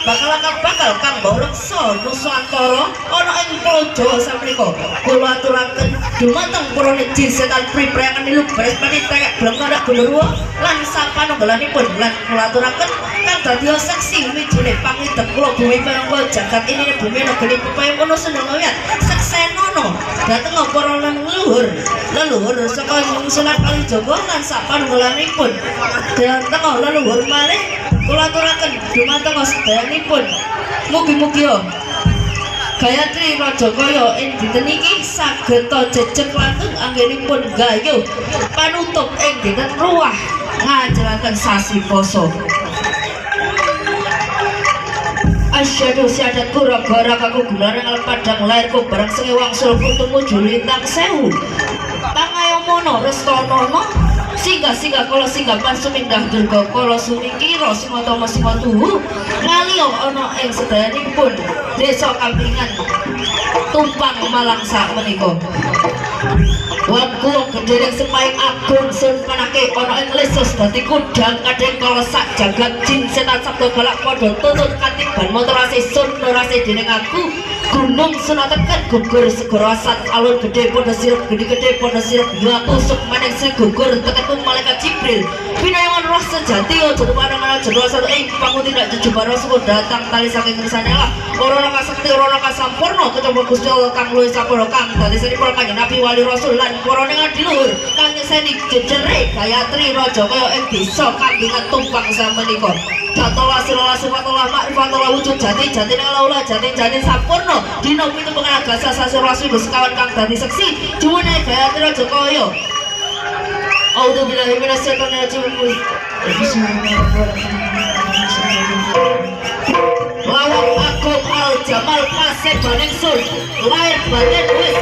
bakal kang reksa Nusantara ana ing Pulau Jawa sapunika. Kula aturaken dumateng para jin setan priprekan nilu baris panitia Blangkara Gondoruwo lan sapanunggalanipun lan kula aturaken kang dadi seksi wijine pangidep kula bumi parangga jagat ini bumi negeri pepaya kono senengawiyat seksenono dhateng para leluhur saka Sunan Kalijaga lan sapanunggalanipun dhateng leluhur malih kula aturaken dumateng sedayanipun mugi-mugi Gayatri Rajakaya ing dinten iki saged jejeg langgeng anggenipun gayuh panutup ing dinten ruwah ngajaraken sasi poso. Asyhadu syahadat gara-gara kaku gulareng padang lairku barang sengi wangsul kutumu julintang sewu pangayomono restonono singgah kala singgapan sumindah durga kala sumingkira singotama singotuhu ngaliyo ana ing sedayanipun desa Kampingan tumpang Malang sakmenika. Waku gendering sepaing agung sun panake ana ing lesus dadi kudang kadang kala sak jagat jin setan sabda galak padha tutut katiban motorase sun norase dening aku gunung sunateken gugur segara asat alun gede padha sirep gede padha sirep ya tusuk maning sing gugur tekan malaikat Jibril pinayangan roh sejati aja panangan jero satu pangu tidak jujubara suku datang tali saking kersane Allah ora kasakti ora kasampurna kecoba Gusti Allah kang luwih sampurna kang dadi senipun kanjeng Nabi wali rasul lan para ning adiluhur kang nyeseni jejere Gayatri Rajakaya ing desa Kampingan tumpang samenika datola sirola sifatola makrifatola wujud jati ning laula jati sampurna dina pitu pengagasa sasirasu sekawan kang dadi seksi juwane Gayatri Rajakaya. A'udzubillahi minasyaitonir rajim. Lawang agung al jamal pasir baning sul lahir batin wis